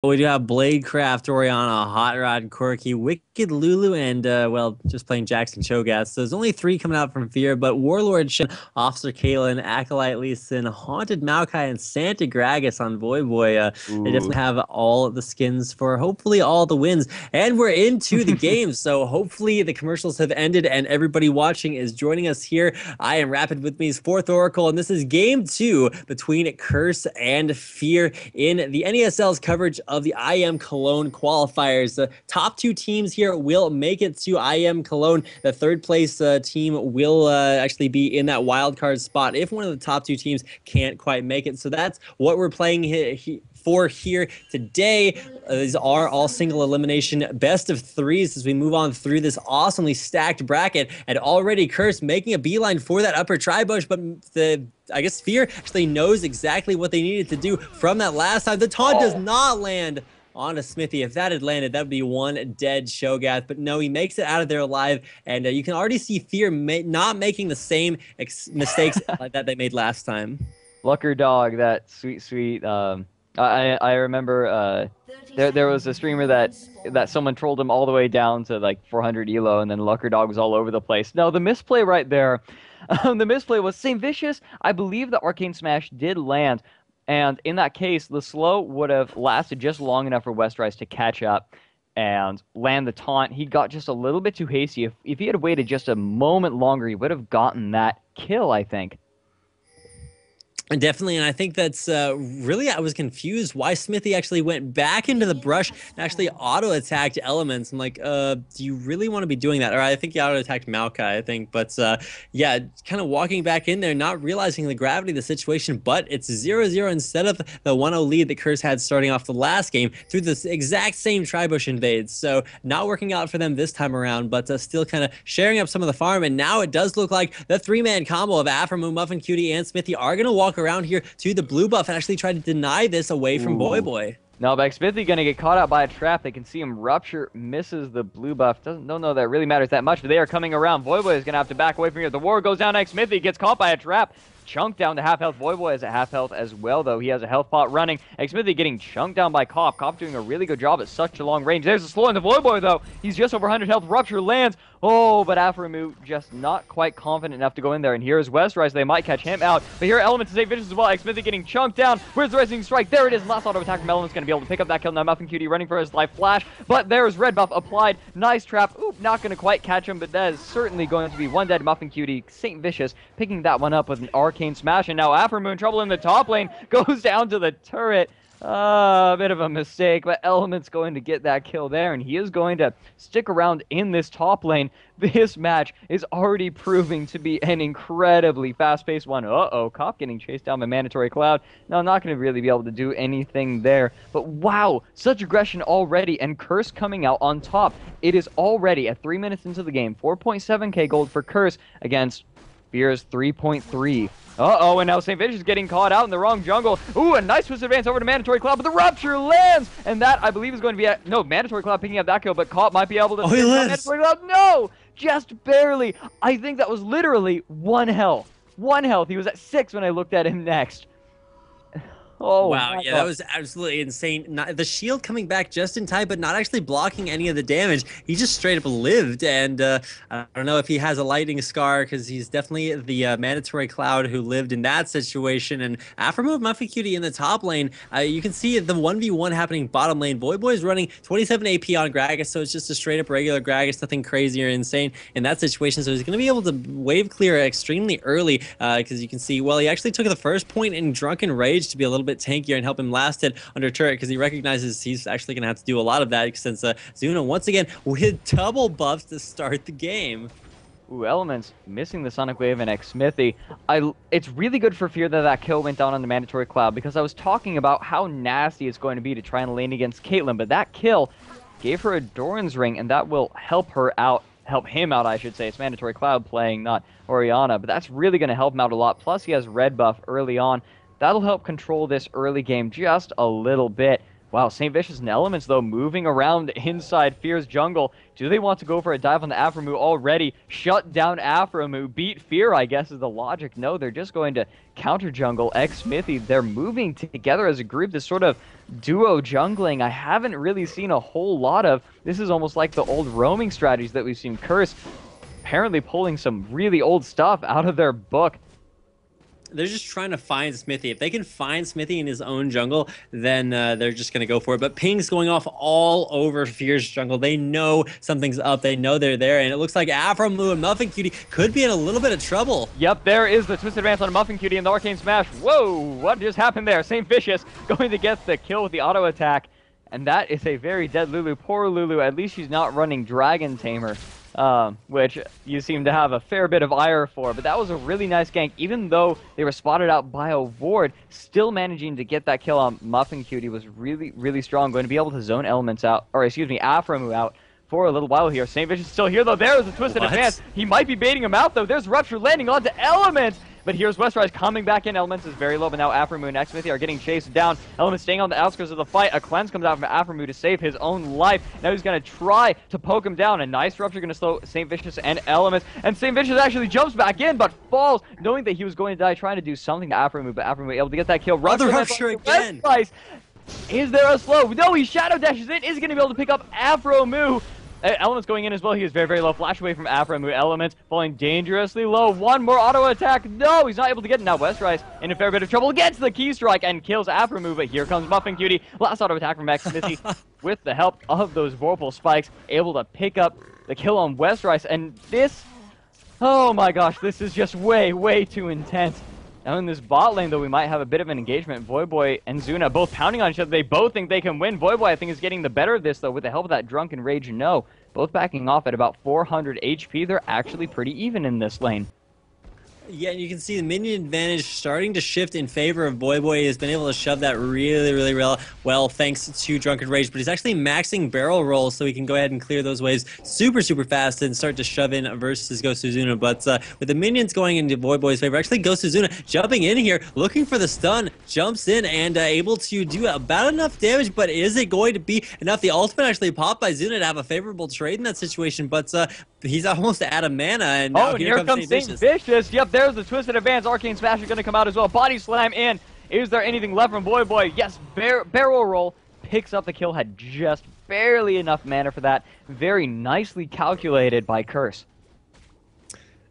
We do have Bladecraft, Orianna, Hot Rod, Corki, Wicked Lulu, and well, just playing Jackson Cho'Gath. So there's only three coming out from Fear, but Warlord Shen, Officer Caitlyn, Acolyte Lee Sin, Haunted Maokai, and Santa Gragas on Voy Boy. They Ooh. definitely have all of the skins for hopefully all the wins. And we're into the game, so hopefully the commercials have ended and everybody watching is joining us here. I am Rapid with me's fourth Oracle, and this is game two between Curse and Fear in the NESL's coverage of the IEM Cologne qualifiers. The top two teams here will make it to IEM Cologne. The third place team will actually be in that wild card spot if one of the top two teams can't quite make it. So that's what we're playing for here today. These are all single elimination best of threes as we move on through this awesomely stacked bracket. And already Curse making a beeline for that upper tri-bush, but I guess Fear actually knows exactly what they needed to do from that last time. The taunt does not land on a Smithy. If that had landed, that would be one dead Cho'Gath. But no, he makes it out of there alive. And you can already see Fear not making the same mistakes that they made last time. Lucker Dog, that sweet. I remember there was a streamer that someone trolled him all the way down to like 400 elo, and then Lucker Dog was all over the place. No, the misplay right there. The misplay was St. Vicious. I believe the Arcane Smash did land, and in that case, the slow would have lasted just long enough for Westrise to catch up and land the taunt. He got just a little bit too hasty. If he had waited just a moment longer, he would have gotten that kill, I think. Definitely, and I think that's really, I was confused why Smithy actually went back into the brush and actually auto-attacked elements. I'm like, do you really want to be doing that? Or I think he auto-attacked Maokai, I think. But yeah, kind of walking back in there, not realizing the gravity of the situation, but it's 0-0 instead of the 1-0 lead that Curse had starting off the last game through this exact same tri-bush invades. So not working out for them this time around, but still kind of sharing up some of the farm. And now it does look like the three-man combo of Aframu, Muffin Cutie, and Smithy are going to walk around here to the blue buff and actually try to deny this away from Boy Boy. No, but Smithy gonna get caught out by a trap. They can see him rupture, misses the blue buff. Don't know that really matters that much, but they are coming around. Voyboy is gonna have to back away from here. The war goes down. Smithy gets caught by a trap. Chunked down to half health. Voyboy is at half health as well, though. He has a health pot running. Smithy getting chunked down by Cop. Cop doing a really good job at such a long range. There's a slow in the Voyboy, though. He's just over 100 health. Rupture lands. Oh, but Aframu just not quite confident enough to go in there. And here's Westrise. They might catch him out. But here, Element to save Vicious as well. Smithy getting chunked down. Where's the Rising Strike? There it is. Last auto attack from Element's going to be able to pick up that kill. Now Muffin Cutie running for his life flash. But there's red buff applied. Nice trap. Oop, not going to quite catch him. But that is certainly going to be one dead Muffin Cutie. St. Vicious picking that one up with an Arcane Smash. And now Aframu in trouble in the top lane. Goes down to the turret. A bit of a mistake, but Element's going to get that kill there, and he is going to stick around in this top lane. This match is already proving to be an incredibly fast-paced one. Uh-oh, Cop getting chased down by Mandatory Cloud. No, not going to really be able to do anything there. But wow, such aggression already, and Curse coming out on top. It is already at 3 minutes into the game. 4.7k gold for Curse against Fear's 3.3. Uh-oh, and now St. Vicious is getting caught out in the wrong jungle. Ooh, a nice twist advance over to Mandatory Cloud, but the Rupture lands! And that, I believe, is going to be no, Mandatory Cloud picking up that kill, but Caught might be able to... Oh, he lives! Mandatory Cloud, no! Just barely. I think that was literally 1 health. 1 health. He was at 6 when I looked at him next. Oh, wow, yeah, that was absolutely insane. The shield coming back just in time, but not actually blocking any of the damage. He just straight up lived, and I don't know if he has a lightning scar, because he's definitely the Mandatory Cloud who lived in that situation. And after move Muffy Cutie in the top lane, you can see the 1v1 happening bottom lane. Boy is running 27 AP on Gragas, so it's just a straight up regular Gragas, nothing crazy or insane in that situation. So he's going to be able to wave clear extremely early, because you can see, well, he actually took the first point in Drunken Rage to be a little bit tankier and help him last it under turret, because he recognizes he's actually going to have to do a lot of that since Zuna once again with double buffs to start the game. Ooh, Elements missing the Sonic Wave and Smithy. It's really good for Fear that kill went down on the Mandatory Cloud, because I was talking about how nasty it's going to be to try and lane against Caitlyn, but that kill gave her a Doran's Ring, and that will help her out. Help him out, I should say. It's Mandatory Cloud playing, not Orianna, but that's really going to help him out a lot. Plus, he has red buff early on. That'll help control this early game just a little bit. Wow, St. Vicious and Elements, though, moving around inside Fear's jungle. Do they want to go for a dive on the Aphromoo already? Shut down Aphromoo, beat Fear, I guess, is the logic. No, they're just going to counter jungle Smithy. They're moving together as a group, this sort of duo jungling I haven't really seen a whole lot of. This is almost like the old roaming strategies that we've seen. Curse apparently pulling some really old stuff out of their book. They're just trying to find Smithy. If they can find Smithy in his own jungle, then they're just going to go for it. But ping's going off all over Fear's jungle. They know something's up. They know they're there. And it looks like Aphromoo and Muffin Cutie could be in a little bit of trouble. Yep, there is the Twisted Advance on Muffin Cutie and the Arcane Smash. Whoa, what just happened there? St. Vicious going to get the kill with the auto attack. And that is a very dead Lulu. Poor Lulu. At least she's not running Dragon Tamer. Which you seem to have a fair bit of ire for, but that was a really nice gank. Even though they were spotted out by a ward, still managing to get that kill on Muffin Cutie was really, really strong. Going to be able to zone Elements out, or excuse me, Aphromoo out for a little while here. St. Vicious still here, though. There's a Twisted Advance. He might be baiting him out, though. There's Rupture landing onto Elements. But here's Westrise coming back in. Elements is very low, but now Aphromoo and Smithy are getting chased down. Elements staying on the outskirts of the fight. A cleanse comes out from Aphromoo to save his own life. Now he's going to try to poke him down. A nice Rupture going to slow St. Vicious and Elements. And St. Vicious actually jumps back in, but falls, knowing that he was going to die, trying to do something to Aphromoo, but Aphromoo able to get that kill. Rupture again. Westrise. Is there a slow? No, he shadow dashes in. Is he going to be able to pick up Aphromoo? Elements going in as well. He is very, very low. Flash away from Aphromoo. Elements falling dangerously low. One more auto attack. No, he's not able to get it. Now Westrise in a fair bit of trouble. Gets the key strike and kills Aphromoo. But here comes Muffin Cutie. Last auto attack from Smithy with the help of those Vorpal spikes. Able to pick up the kill on Westrise. And this, oh my gosh, this is just way, way too intense. Now in this bot lane, though, we might have a bit of an engagement. Voyboy and Zuna both pounding on each other. They both think they can win. Voyboy, I think, is getting the better of this, though, with the help of that Drunken Rage. No, both backing off at about 400 HP. They're actually pretty even in this lane. Yeah, and you can see the minion advantage starting to shift in favor of Voyboy. He has been able to shove that really, really well thanks to Drunken Rage, but he's actually maxing barrel rolls so he can go ahead and clear those waves super, super fast and start to shove in versus Ghost Uzuna. But with the minions going into Voyboy's favor, actually Ghost Uzuna jumping in here, looking for the stun, jumps in and able to do about enough damage, but is it going to be enough? The ultimate actually popped by Zuna to have a favorable trade in that situation, but he's almost out of mana, and now here comes St. Vicious. Yep, there's the Twisted Advance. Arcane Smash is going to come out as well. Body Slam in. Is there anything left from Voyboy? Yes, barrel roll. Picks up the kill. Had just barely enough mana for that. Very nicely calculated by Curse.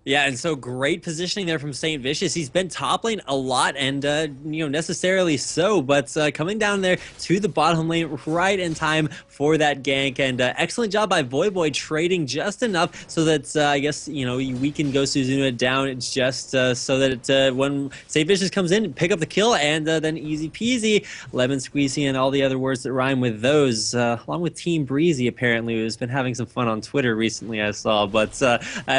Yeah, and so great positioning there from St. Vicious. He's been top lane a lot, and necessarily so, but coming down there to the bottom lane right in time for that gank, and excellent job by Voyboy trading just enough so that I guess we can go Suzuna down just so that when St. Vicious comes in, pick up the kill, and then easy peasy, lemon squeezy, and all the other words that rhyme with those, along with Team Breezy apparently, who's been having some fun on Twitter recently, I saw. But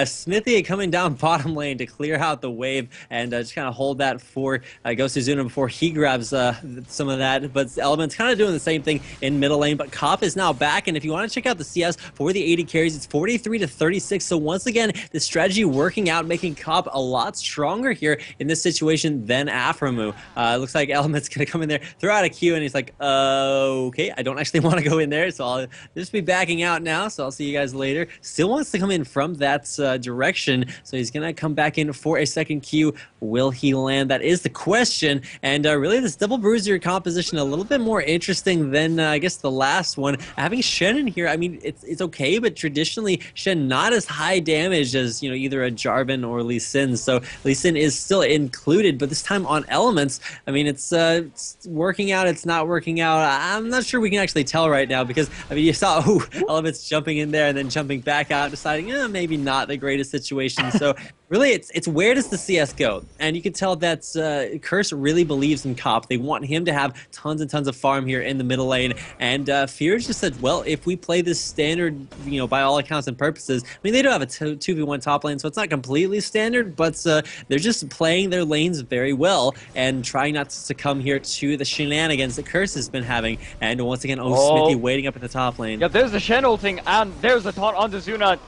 Smithy coming down bottom lane to clear out the wave and just kind of hold that for Ghost Uzuna before he grabs some of that. But Element's kind of doing the same thing in middle lane, but Cop is now back, and if you want to check out the CS for the 80 carries, it's 43-36. So once again, the strategy working out, making Cop a lot stronger here in this situation than Aphromoo. Looks like Element's going to come in there, throw out a Q, and he's like, okay, I don't actually want to go in there, so I'll just be backing out now, so I'll see you guys later. Still wants to come in from that direction, so he's going to come back in for a second Q. Will he land? That is the question. And really, this double bruiser composition a little bit more interesting than, I guess, the last one. Having Shen in here, I mean, it's okay, but traditionally, Shen not as high damage as, either a Jarvan or Lee Sin. So Lee Sin is still included, but this time on Elements, I mean, it's working out, it's not working out. I'm not sure we can actually tell right now because, I mean, you saw, Elements jumping in there and then jumping back out, deciding, maybe not the greatest situation. So really, it's where does the CS go? And you can tell that Curse really believes in Cop. They want him to have tons and tons of farm here in the middle lane. And Fear just said, well, if we play this standard, by all accounts and purposes, I mean, they do have a 2v1 top lane, so it's not completely standard, but they're just playing their lanes very well and trying not to succumb here to the shenanigans that Curse has been having. And once again, Smithy waiting up at the top lane. Yeah, there's the Shen ulting, and there's the taunt onto Zuna.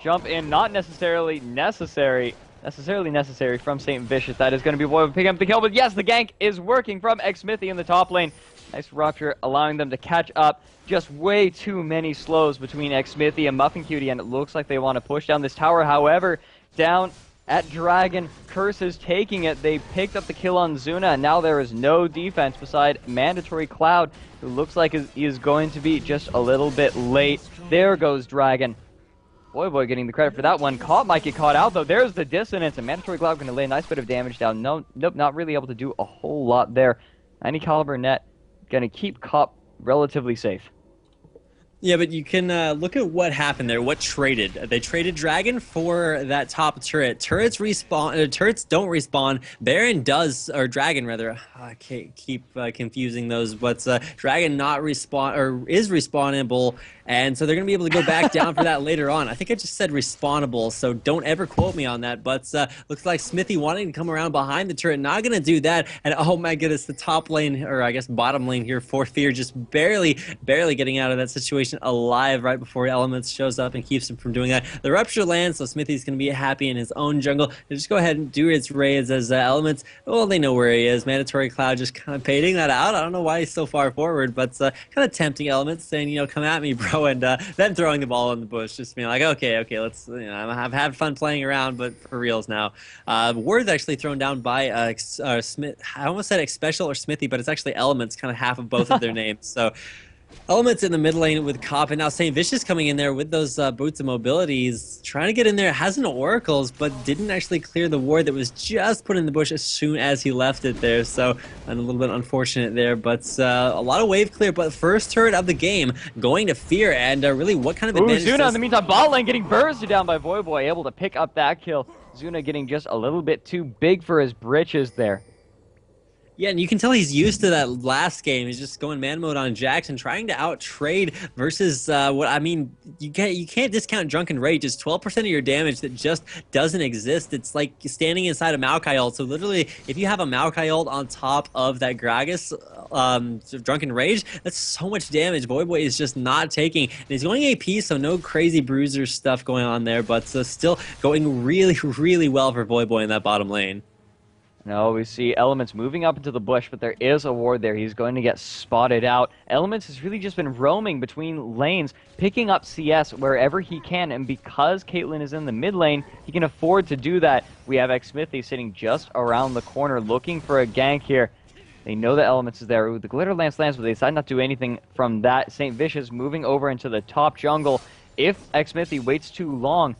Jump in, not necessarily necessary from St. Vicious. That is going to be Void picking up the kill, but yes, the gank is working from Smithy in the top lane. Nice rupture, allowing them to catch up. Just way too many slows between Xmithy and Muffin Cutie, and it looks like they want to push down this tower. However, down at Dragon, Curse is taking it. They picked up the kill on Zuna, and now there is no defense beside Mandatory Cloud, who looks like he is going to be just a little bit late. There goes Dragon. Boy getting the credit for that one. Caught might get caught out, though. There's the dissonance, and Mandatory Cloud going to lay a nice bit of damage down. Nope, not really able to do a whole lot there. 90 caliber net going to keep Cop relatively safe. Yeah, but you can look at what happened there. What traded? They traded Dragon for that top turret. Turrets respawn. Turrets don't respawn. Baron does, or Dragon rather. I can't keep confusing those, but Dragon not respawn or is respawnable, and so they're gonna be able to go back down for that later on. I think I just said respawnable, so don't ever quote me on that. But looks like Smithy wanting to come around behind the turret, not gonna do that. And oh my goodness, the top lane, or I guess bottom lane here for Fear, just barely getting out of that situation alive right before Elements shows up and keeps him from doing that. The rupture lands, so Smithy's going to be happy in his own jungle. And just go ahead and do its raids as Elements, well, they know where he is. Mandatory Cloud just kind of baiting that out. I don't know why he's so far forward, but kind of tempting Elements, saying, you know, come at me, bro, and then throwing the ball in the bush, just being like, okay, let's, you know, I've had fun playing around, but for reals now. Ward's actually thrown down by Smith. I almost said Special or Smithy, but it's actually Elements, kind of half of both of their names. So Elements in the mid lane with Cop, and now St. Vicious coming in there with those boots and mobilities, trying to get in there. Has an oracles, but didn't actually clear the ward that was just put in the bush as soon as he left it there. So a little bit unfortunate there, but a lot of wave clear. But first turret of the game going to Fear, and really what kind of advantage? Zuna in the meantime, bot lane getting bursted down by Voyboy, able to pick up that kill. Zuna getting just a little bit too big for his britches there. Yeah, and you can tell he's used to that last game. He's just going man mode on Jackson, trying to out-trade versus what I mean. You can't discount Drunken Rage. It's 12% of your damage that just doesn't exist. It's like standing inside a Maokai ult. So literally, if you have a Maokai ult on top of that Gragas Drunken Rage, that's so much damage. Voyboy is just not taking. And he's going AP, so no crazy bruiser stuff going on there, but still going really well for Voyboy in that bottom lane. No, we see Elements moving up into the bush, but there is a ward there. He's going to get spotted out. Elements has really just been roaming between lanes, picking up CS wherever he can, and because Caitlyn is in the mid lane, he can afford to do that. We have Xmithy sitting just around the corner looking for a gank here. They know that Elements is there. Ooh, the Glitter Lance lands, but they decide not to do anything from that. St. Vicious moving over into the top jungle. If Xmithy waits too long,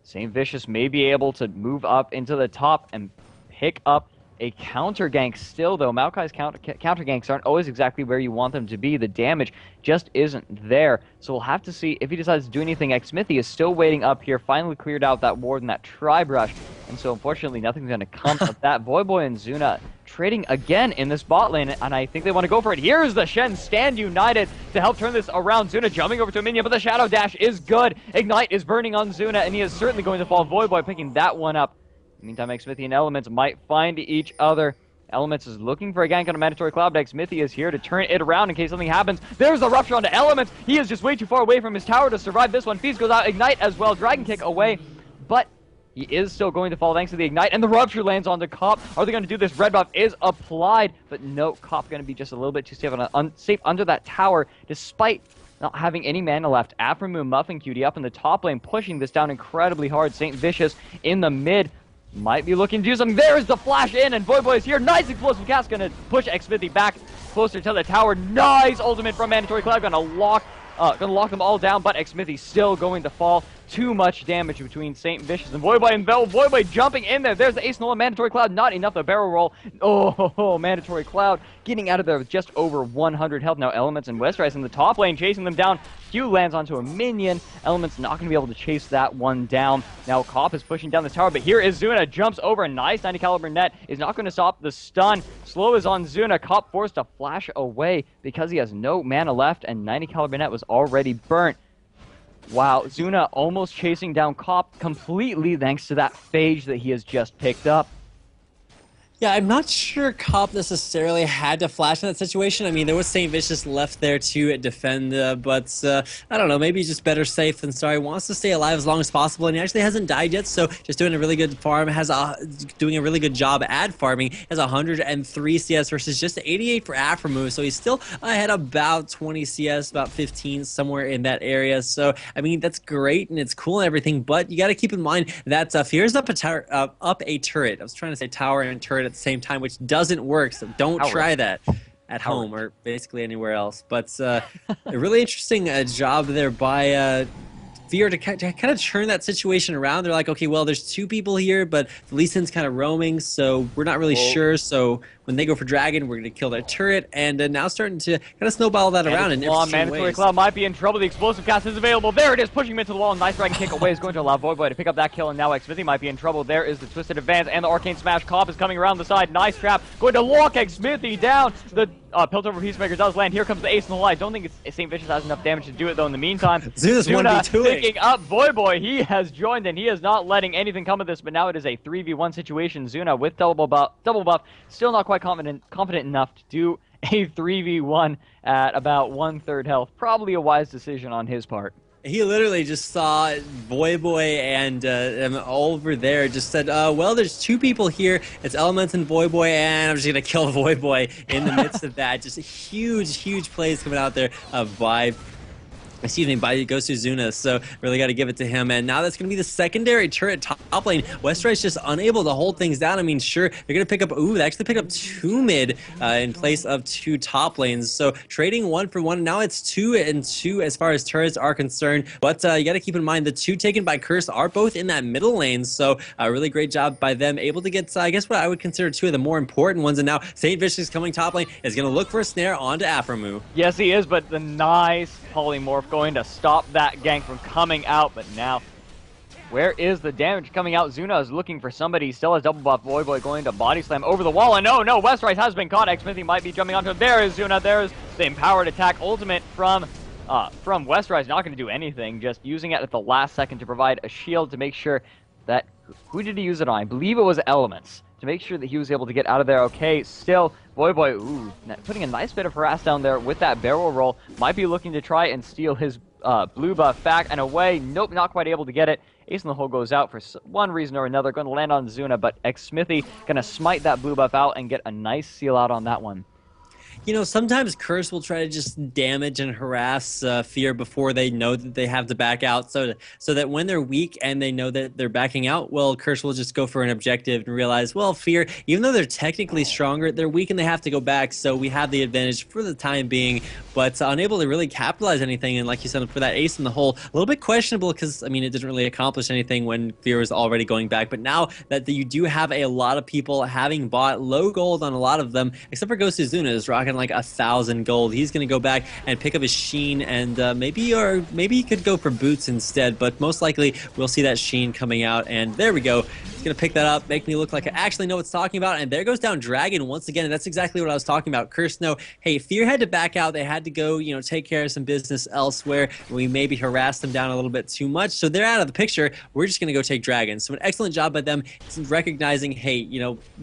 St. Vicious may be able to move up into the top and pick up a counter gank. Still, though, Maokai's counter ganks aren't always exactly where you want them to be. The damage just isn't there. So we'll have to see if he decides to do anything. Xmithy is still waiting up here, finally cleared out that ward and that tri-brush. And so, unfortunately, nothing's going to come of that. Voyboy and Zuna trading again in this bot lane, and I think they want to go for it. Here's the Shen stand united to help turn this around. Zuna jumping over to a minion, but the Shadow Dash is good. Ignite is burning on Zuna, and he is certainly going to fall. Voyboy picking that one up. Meantime, Xmithy and Elements might find each other. Elements is looking for a gank on a Mandatory Cloud, but Xmithy is here to turn it around in case something happens. There's the rupture onto Elements. He is just way too far away from his tower to survive this one. Feast goes out, Ignite as well, Dragon Kick away, but he is still going to fall thanks to the Ignite, and the rupture lands onto Cop. Are they going to do this? Red buff is applied, but no, Cop going to be just a little bit too safe under that tower, despite not having any mana left. Aftermoon, Muffin Cutie up in the top lane, pushing this down incredibly hard. St. Vicious in the mid might be looking to do something. There's the flash in, and Voyboy is here. Nice explosive cast, gonna push Xmithy back closer to the tower. Nice ultimate from Mandatory Cloud, gonna lock them all down, but Xmithy still going to fall. Too much damage between St. Vicious and Voyboy, and Voyboy jumping in there. There's the ace null on Mandatory Cloud. Not enough, the barrel roll. Oh, Mandatory Cloud getting out of there with just over 100 health. Now Elements and Westrise in the top lane chasing them down. Q lands onto a minion. Elements not going to be able to chase that one down. Now Cop is pushing down this tower, but here is Zuna. Jumps over. A nice 90 caliber net is not going to stop the stun. Slow is on Zuna. Cop forced to flash away because he has no mana left, and 90 caliber net was already burnt. Wow, Zuna almost chasing down Cop completely thanks to that phage that he has just picked up. Yeah, I'm not sure Cop necessarily had to flash in that situation. I mean, there was St. Vicious left there to defend, but I don't know, maybe he's just better safe than sorry. Wants to stay alive as long as possible, and he actually hasn't died yet, so just doing a really good farm, doing a really good job at farming. Has 103 CS versus just 88 for Afromove, so he's still ahead about 20 CS, about 15, somewhere in that area. So, I mean, that's great, and it's cool and everything, but you got to keep in mind that Fear's up a turret. I was trying to say tower and turret at the same time, which doesn't work. So don't try that at home or basically anywhere else. But a really interesting job there by Fear to kind of turn that situation around. They're like, okay, well, there's two people here, but Lee Sin's kind of roaming, so we're not really sure. So when they go for Dragon, we're going to kill their turret, and now starting to kind of snowball that around in interesting ways. Cloud might be in trouble. The explosive cast is available. There it is, pushing him into the wall. Nice Dragon kick away is going to allow Voidboy to pick up that kill, and now Xmithy might be in trouble. There is the Twisted Advance, and the Arcane Smash. Cop is coming around the side. Nice trap, going to lock Xmithy down. The Piltover Peacemaker does land. Here comes the Ace in the Light. Don't think St. Vicious has enough damage to do it, though, in the meantime. Zuna picking up Voidboy. He has joined, and he is not letting anything come of this, but now it is a 3v1 situation. Zuna with double buff, still not quite confident enough to do a 3v1 at about 1/3 health. Probably a wise decision on his part. He literally just saw Voyboy and over there just said, well, there's two people here. It's Elements and Voyboy, and I'm just going to kill Voyboy in the midst of that. Just huge plays coming out there by Goes to Zuna, so really got to give it to him. And now that's going to be the secondary turret top lane. Westride's just unable to hold things down. I mean, sure, they're going to pick up, they actually picked up 2 mid in place of 2 top lanes. So trading 1 for 1. Now it's 2 and 2 as far as turrets are concerned. But you got to keep in mind the 2 taken by Curse are both in that middle lane. So a really great job by them, able to get, I guess what I would consider 2 of the more important ones. And now St. Vicious coming top lane is going to look for a snare onto Afromu. Yes, he is, but the nice polymorph going to stop that gank from coming out. But now, where is the damage coming out? Zuna is looking for somebody. Still has double buff. Voyboy going to body slam over the wall. And no, Westrice has been caught. Xmithy might be jumping onto him. There is Zuna. There's the empowered attack ultimate from Westrice. Not going to do anything. Just using it at the last second to provide a shield to make sure that... Who did he use it on? I believe it was Elements. To make sure that he was able to get out of there. Okay, still, Voyboy, putting a nice bit of harass down there with that barrel roll. Might be looking to try and steal his blue buff back and away. Nope, not quite able to get it. Ace in the hole goes out for one reason or another. Going to land on Zuna, but Xmithy going to smite that blue buff out and get a nice seal out on that one. You know, sometimes Curse will try to just damage and harass Fear before they know that they have to back out, so that when they're weak and they know that they're backing out, well, Curse will just go for an objective and realize, well, Fear, even though they're technically stronger, they're weak and they have to go back, so we have the advantage for the time being, but unable to really capitalize anything. And like you said, for that Ace in the hole, a little bit questionable because, I mean, it didn't really accomplish anything when Fear was already going back. But now that you do have a lot of people having bought low gold on a lot of them, except for Ghost of Zuna is rocking like 1,000 gold. He's going to go back and pick up his Sheen, and maybe he could go for boots instead, but most likely we'll see that Sheen coming out. And there we go. He's going to pick that up, make me look like I actually know what it's talking about. And there goes down Dragon once again, and that's exactly what I was talking about. Curse, no, hey, Fear had to back out. They had to go, take care of some business elsewhere. We maybe harassed them down a little bit too much, so they're out of the picture. We're just going to go take Dragon. So an excellent job by them recognizing, hey,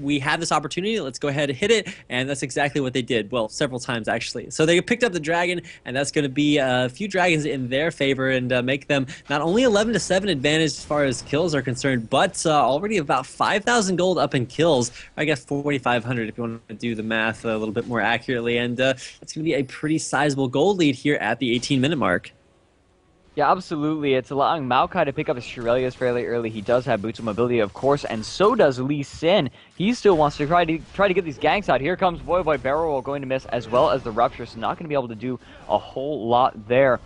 we have this opportunity. Let's go ahead and hit it, and that's exactly what they did. Well, several times actually. So they picked up the Dragon, and that's going to be a few Dragons in their favor and make them not only 11-7 advantage as far as kills are concerned, but already about 5,000 gold up in kills. I guess 4,500 if you want to do the math a little bit more accurately, and it's going to be a pretty sizable gold lead here at the 18-minute mark. Yeah, absolutely. It's allowing Maokai to pick up his Shirelias fairly early. He does have boots of mobility, of course, and so does Lee Sin. He still wants to try to get these ganks out. Here comes Voyboy. Barrel Roll going to miss, as well as the Rupture, so not going to be able to do a whole lot there.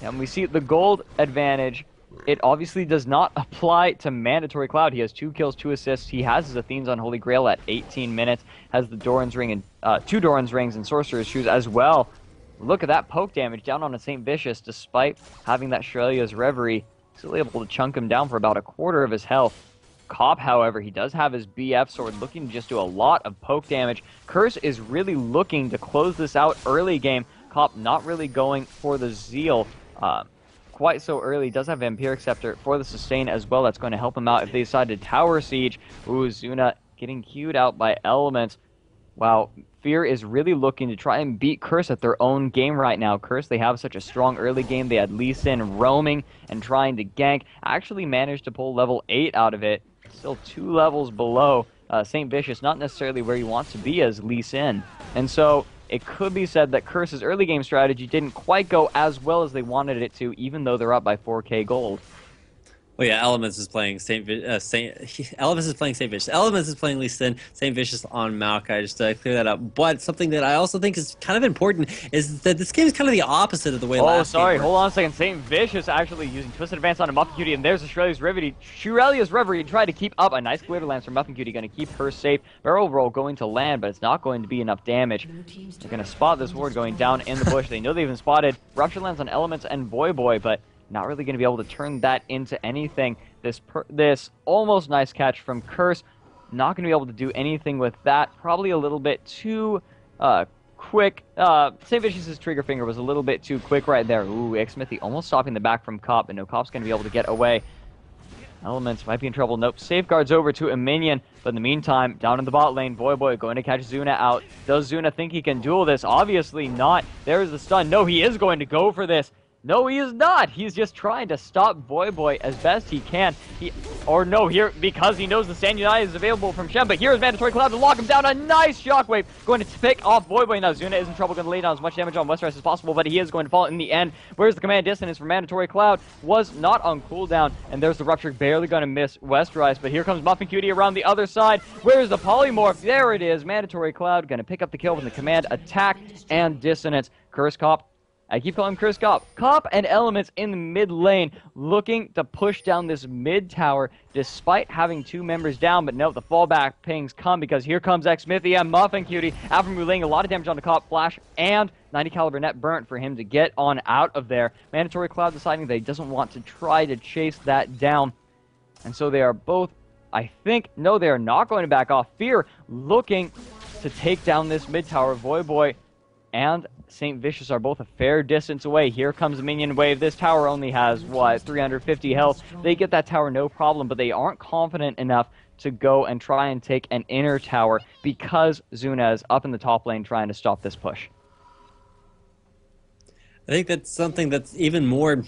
And we see the gold advantage. It obviously does not apply to Mandatory Cloud. He has 2 kills, 2 assists. He has his Athene's Unholy Grail at 18 minutes. Has the Doran's Ring and 2 Doran's Rings and Sorcerer's Shoes as well. Look at that poke damage down on a St. Vicious, despite having that Shirelia's Reverie. Still able to chunk him down for about a quarter of his health. Cop, however, he does have his BF sword, looking to just do a lot of poke damage. Curse is really looking to close this out early game. Cop not really going for the Zeal quite so early. Does have Vampiric Scepter for the sustain as well. That's going to help him out if they decide to Tower Siege. Ooh, Zuna getting queued out by Elements. Wow, Fear is really looking to try and beat Curse at their own game right now. Curse, they have such a strong early game. They had Lee Sin roaming and trying to gank. Actually managed to pull level 8 out of it. Still 2 levels below St. Vicious, not necessarily where he wants to be as Lee Sin. And so it could be said that Curse's early game strategy didn't quite go as well as they wanted it to, even though they're up by 4k gold. Well, yeah, Elements is playing Elements is playing St. Vicious. Elements is playing Lee Sin, St. Vicious on Maokai, just to clear that up. But something that I also think is kind of important is that this game is kind of the opposite of the way last game worked. Hold on a second. St. Vicious actually using Twisted Advance on a Muffin Cutie, and there's Shurelia's Reverie. Try to keep up a nice Glitter Lance from Muffin Cutie, going to keep her safe. Barrel Roll going to land, but it's not going to be enough damage. They're going to spot this ward going down in the bush. They know they've been spotted. Rupture lands on Elements and Voy, but not really going to be able to turn that into anything. This almost nice catch from Curse, not going to be able to do anything with that. Probably a little bit too quick. St. Vicious's trigger finger was a little bit too quick right there. Ooh, Xmithy almost stopping the back from Cop, but no, Cop's going to be able to get away. Elements might be in trouble. Nope, safeguards over to a minion. But in the meantime, down in the bot lane, Voy going to catch Zuna out. Does Zuna think he can duel this? Obviously not. There's the stun. No, he is going to go for this. No, he is not. He's just trying to stop Voy as best he can. Because he knows the Stand United is available from Shen. But here's Mandatory Cloud to lock him down. A nice shockwave going to pick off Voy. Now Zuna is in trouble, going to lay down as much damage on Westeros as possible, but he is going to fall in the end. Where's the command dissonance for Mandatory Cloud? Was not on cooldown, and there's the Rupture barely going to miss Westeros. But here comes Muffin Cutie around the other side. Where's the Polymorph? There it is. Mandatory Cloud going to pick up the kill with the command attack and dissonance. Curse Cop. I keep calling him Curse Cop. Cop and Elements in the mid lane looking to push down this mid tower despite having 2 members down. But no, the fallback pings come because here comes Xmithy and Muffin Cutie. Aftermoo laying a lot of damage on the Cop, flash, and 90 caliber net burnt for him to get on out of there. Mandatory Cloud deciding that he doesn't want to try to chase that down. And so they are both, I think, no, they are not going to back off. Fear looking to take down this mid tower. Voy and St. Vicious are both a fair distance away. Here comes the minion wave. This tower only has, 350 health. They get that tower no problem, but they aren't confident enough to go and try and take an inner tower because Zuna is up in the top lane trying to stop this push. I think that's something that's even more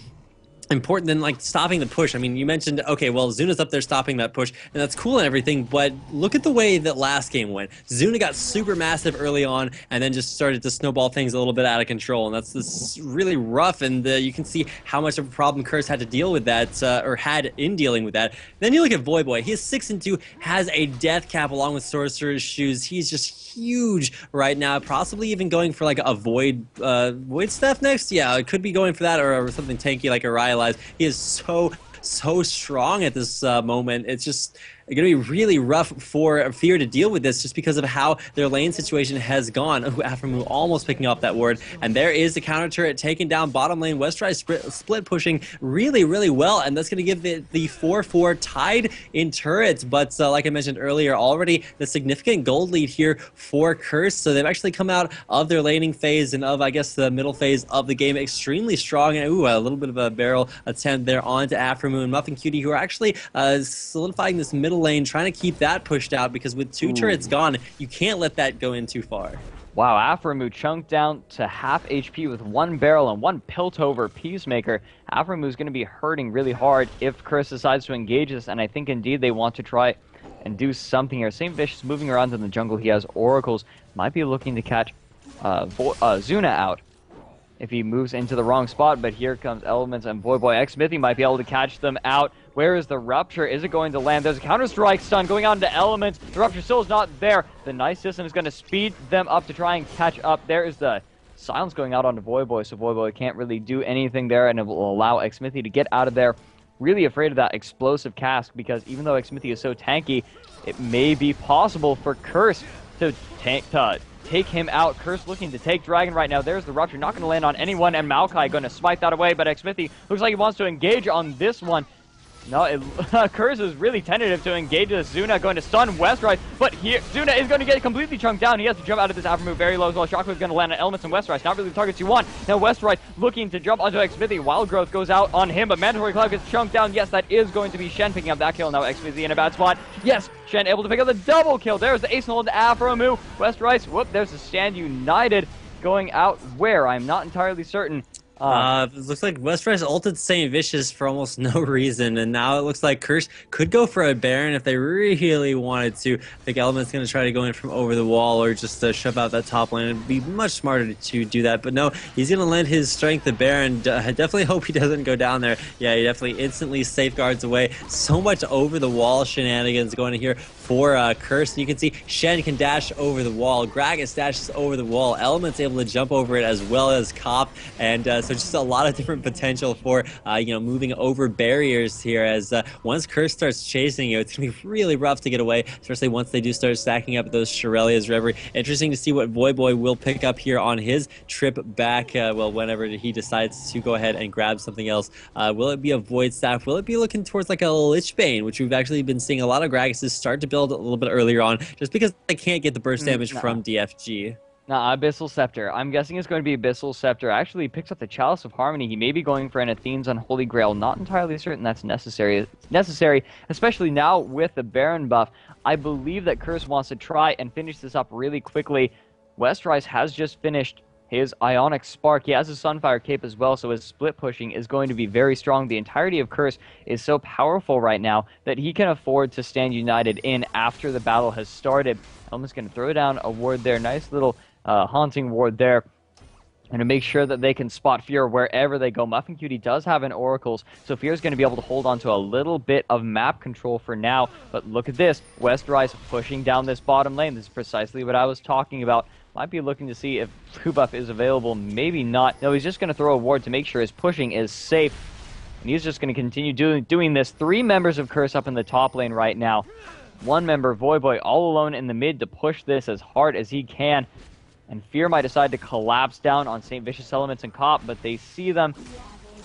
important than like stopping the push. I mean, you mentioned, okay, well, Zuna's up there stopping that push, and that's cool and everything, but look at the way that last game went. Zuna got super massive early on, and then just started to snowball things a little bit out of control, and that's really rough, and you can see how much of a problem Curse had to deal with that, or had in dealing with that. Then you look at Voy. He is 6-2, has a death cap along with Sorcerer's Shoes. He's just huge right now, possibly even going for like a Void Staff next. Yeah, it could be going for that, or something tanky like a Rylai's. He is so strong at this moment. It's just going to be really rough for Fear to deal with this just because of how their lane situation has gone. Aftermoo almost picking up that ward. And there is the counter turret taking down bottom lane. Westeros split pushing really, really well. And that's going to give the 4-4 tied in turrets. But like I mentioned earlier, already the significant gold lead here for Curse. So they've actually come out of their laning phase and of, I guess, the middle phase of the game extremely strong. And a little bit of a barrel attempt there onto Aftermoo and Muffin Cutie, who are actually solidifying this middle lane, trying to keep that pushed out because with 2 turrets gone, you can't let that go in too far. Wow, Aftermoo chunked down to half HP with 1 barrel and 1 Piltover Peacemaker. Aftermoo's going to be hurting really hard if Curse decides to engage this, and I think indeed they want to try and do something here. St. Vicious moving around in the jungle. He has oracles. Might be looking to catch Zuna out if he moves into the wrong spot, but here comes Elements and Voy. Xmithy might be able to catch them out. Where is the Rupture? Is it going to land? There's a Counter-Strike stun going on to Elements. The Rupture still is not there. The nice system is going to speed them up to try and catch up. There is the silence going out onto Voy, so Voy can't really do anything there, and it will allow Xmithy to get out of there. Really afraid of that explosive cask, because even though Xmithy is so tanky, it may be possible for Curse to take him out. Curse looking to take Dragon right now. There's the Rupture, not going to land on anyone, and Maokai going to smite that away, but Xmithy looks like he wants to engage on this one. No, Curse is really tentative to engage this. Zuna going to stun Westrise, but here Zuna is going to get completely chunked down. He has to jump out of this after move very low as well. Shockwave is going to land on Elements and Westrise. Not really the targets you want. Now Westrise looking to jump onto Xmithy. Wild Growth goes out on him, but Mandatory Cloud gets chunked down. Yes, that is going to be Shen picking up that kill. Now Xmithy in a bad spot. Yes, Shen able to pick up the double kill. There's the ace and hold Afro move. Westrise, whoop, there's the Stand United going out where? I'm not entirely certain. It looks like Westrise ulted St. Vicious for almost no reason, and now it looks like Curse could go for a Baron if they really wanted to. I think Element's going to try to go in from over the wall or just shove out that top lane. It'd be much smarter to do that, but no, he's going to lend his strength to Baron. I definitely hope he doesn't go down there. Yeah, he definitely instantly safeguards away. So much over the wall shenanigans going to here for Curse. You can see Shen can dash over the wall. Gragas dashes over the wall. Element's able to jump over it as well as Cop, and so just a lot of different potential for moving over barriers here. As once Curse starts chasing you, it's gonna be really rough to get away, especially once they do start stacking up those Shirelia's Reverie. Interesting to see what Voyboy will pick up here on his trip back. Well, whenever he decides to go ahead and grab something else. Will it be a Void Staff? Will it be looking towards like a Lich Bane, which we've actually been seeing a lot of Gragas start to build a little bit earlier on, just because they can't get the burst damage from DFG. Nah, Abyssal Scepter. I'm guessing it's going to be Abyssal Scepter. Actually, he picks up the Chalice of Harmony. He may be going for an Athene's Unholy Grail. Not entirely certain that's necessary, especially now with the Baron buff. I believe that Curse wants to try and finish this up really quickly. Westrise has just finished his Ionic Spark. He has his Sunfire Cape as well, so his split pushing is going to be very strong. The entirety of Curse is so powerful right now that he can afford to stand united in after the battle has started. Element's going to throw down a ward there. Nice little haunting ward there, and to make sure that they can spot Fear wherever they go. Muffin Cutie does have an Oracles, so Fear is going to be able to hold on to a little bit of map control for now. But look at this, Westrise pushing down this bottom lane. This is precisely what I was talking about. Might be looking to see if Blue buff is available, maybe not. No, he's just going to throw a ward to make sure his pushing is safe, and he's just going to continue doing this. 3 members of Curse up in the top lane right now. 1 member, Voyboy, all alone in the mid to push this as hard as he can. And Fear might decide to collapse down on St. Vicious Elements and Cop, but they see them.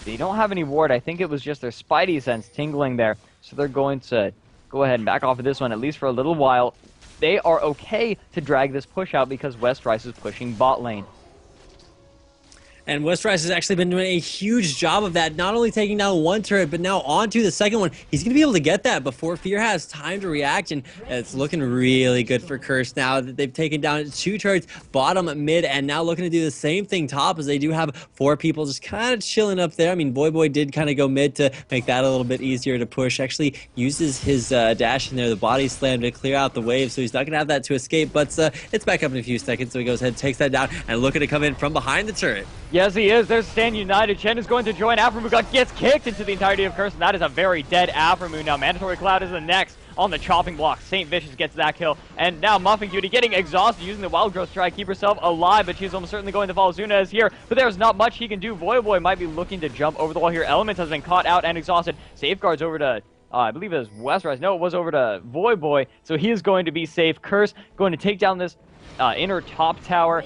They don't have any ward. I think it was just their Spidey sense tingling there. So they're going to go ahead and back off of this one, at least for a little while. They are okay to drag this push out because Westrise is pushing bot lane. And Westrise has actually been doing a huge job of that, not only taking down 1 turret, but now onto the second one. He's going to be able to get that before Fear has time to react, and it's looking really good for Curse now that they've taken down 2 turrets, bottom, mid, and now looking to do the same thing top, as they do have 4 people just kind of chilling up there. I mean, Voyboy did kind of go mid to make that a little bit easier to push. Actually uses his dash in there, the body slam, to clear out the wave, so he's not going to have that to escape, but it's back up in a few seconds, so he goes ahead and takes that down, and looking to come in from behind the turret. Yes, he is. There's Stand United. Shen is going to join. Aframu gets kicked into the entirety of Curse, and that is a very dead Aframu. Now, Mandatory Cloud is the next on the chopping block. St. Vicious gets that kill, and now Muffin Cutie getting exhausted, using the Wild Growth to try to keep herself alive, but she's almost certainly going to fall. Zuna is here, but there's not much he can do. Voyboy might be looking to jump over the wall here. Elements has been caught out and exhausted. Safeguards over to I believe it was Westrise. No, it was over to Voyboy, so he is going to be safe. Curse going to take down this inner top tower.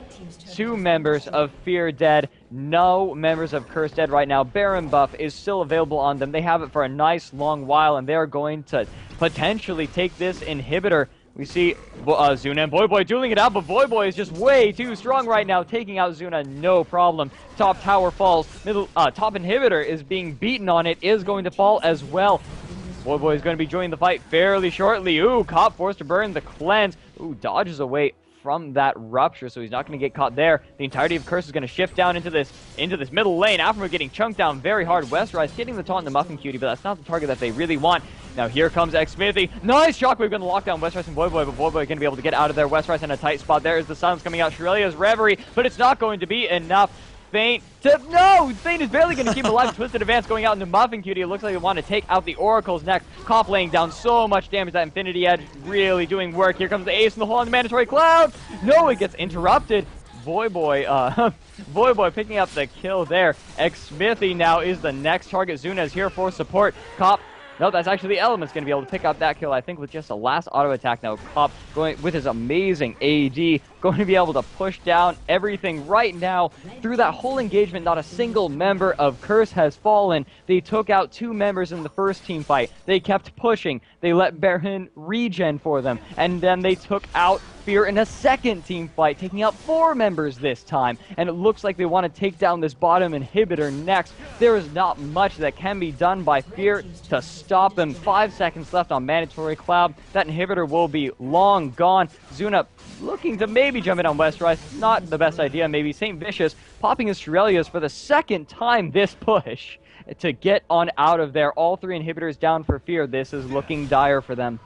2 members of Fear dead. No members of Curse dead right now. Baron buff is still available on them. They have it for a nice long while, and they're going to potentially take this inhibitor. We see Zuna and Voyboy dueling it out, but Voyboy is just way too strong right now, taking out Zuna no problem. Top tower falls. Top inhibitor is being beaten on it, is going to fall as well. Voyboy is going to be joining the fight fairly shortly. Ooh, Cop forced to burn the cleanse. Ooh, dodges away from that rupture, so he's not going to get caught there. The entirety of Curse is going to shift down into this middle lane. After getting chunked down very hard. Westrise getting the taunt in the Muffin Cutie, but that's not the target that they really want. Now here comes Xmithy. Nice Shockwave going to lock down Westrise and Voyboy, but Voyboy going to be able to get out of there. Westrise in a tight spot. There is the silence coming out. Shirelia's Reverie, but it's not going to be enough. Feint is barely going to keep alive. Twisted Advance going out into Muffin Cutie. It looks like they want to take out the Oracles next. Cop laying down so much damage. That Infinity Edge really doing work. Here comes the ace in the hole on the Mandatory Cloud. No, it gets interrupted. Voyboy picking up the kill there. Xmithy now is the next target. Zuna is here for support. Cop. No, that's actually Element's going to be able to pick up that kill, I think, with just a last auto attack now. Cop going with his amazing AD going to be able to push down everything right now. Through that whole engagement, not a single member of Curse has fallen. They took out 2 members in the first team fight. They kept pushing. They let Baron regen for them. And then they took out Fear in a second team fight, taking out 4 members this time. And it looks like they want to take down this bottom inhibitor next. There is not much that can be done by Fear to stop them. 5 seconds left on Mandatory Cloud. That inhibitor will be long gone. Zuna looking to maybe jump in on Westrise. Not the best idea. Maybe St. Vicious popping his Shurelios for the second time this push to get on out of there. All 3 inhibitors down for Fear. This is looking dire for them.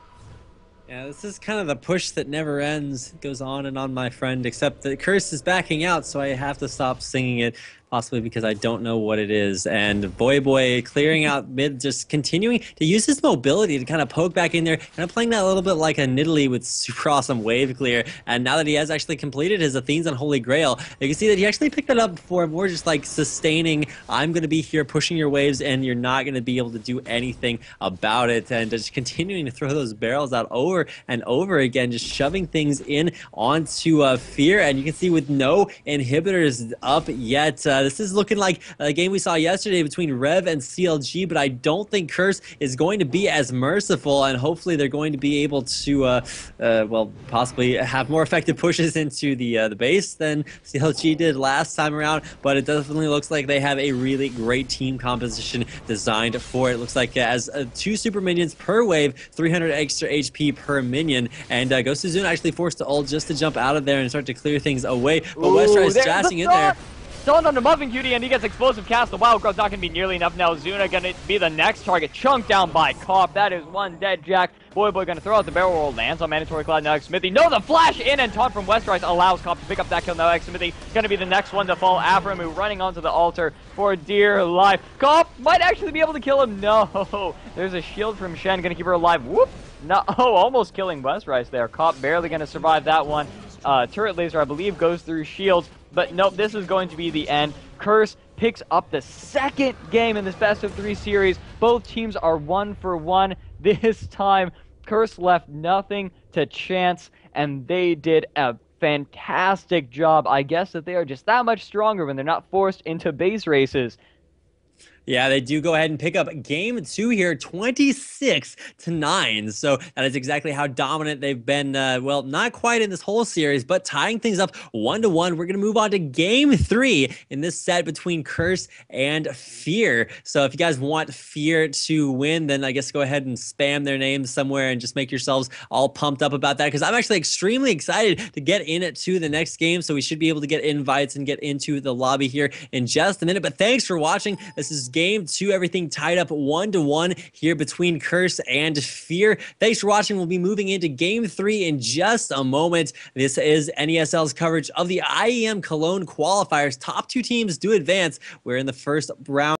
Yeah, this is kind of the push that never ends. It goes on and on, my friend, except that Curse is backing out, so I have to stop singing it, possibly because I don't know what it is. And Boy clearing out mid, just continuing to use his mobility to kind of poke back in there, kind of playing that a little bit like a Nidalee with super awesome wave clear. And now that he has actually completed his Athene's Unholy Grail, you can see that he actually picked it up before, more just like sustaining, I'm going to be here pushing your waves and you're not going to be able to do anything about it. And just continuing to throw those barrels out over and over again, just shoving things in onto Fear. And you can see with no inhibitors up yet, this is looking like a game we saw yesterday between Rev and CLG, but I don't think Curse is going to be as merciful, and hopefully they're going to be able to, well, possibly have more effective pushes into the base than CLG did last time around, but it definitely looks like they have a really great team composition designed for it. Looks like as 2 super minions per wave, 300 extra HP per minion, and Ghost of Zuna actually forced to ult just to jump out of there and start to clear things away, but Westrise jazzing in there. Stun on the Muffin Cutie, and he gets explosive cast. The Wild Grow's not going to be nearly enough now. Zuna going to be the next target. Chunked down by Cop. That is 1 dead Jack. Boy going to throw out the barrel roll. Lands on Mandatory Cloud. Now Smithy. No, the flash in and taunt from Westrise allows Cop to pick up that kill. Now Smithy going to be the next one to fall. Aframu running onto the altar for dear life. Cop might actually be able to kill him. No. There's a shield from Shen. Going to keep her alive. Whoop. No, almost killing Westrise there. Cop barely going to survive that one. Turret laser, I believe, goes through shields. But nope, this is going to be the end. Curse picks up the second game in this best-of-3 series. Both teams are 1 for 1. This time, Curse left nothing to chance, and they did a fantastic job. I guess that they are just that much stronger when they're not forced into base races. Yeah, they do go ahead and pick up game 2 here, 26-9. So that is exactly how dominant they've been. Well, not quite in this whole series, but tying things up 1-1. We're going to move on to game 3 in this set between Curse and Fear. So if you guys want Fear to win, then I guess go ahead and spam their names somewhere and just make yourselves all pumped up about that, because I'm actually extremely excited to get in it to the next game. So we should be able to get invites and get into the lobby here in just a minute. But thanks for watching. This is game 2, everything tied up 1-1 here between Curse and Fear. Thanks for watching. We'll be moving into game 3 in just a moment. This is NESL's coverage of the IEM Cologne qualifiers. Top 2 teams do advance. We're in the first round.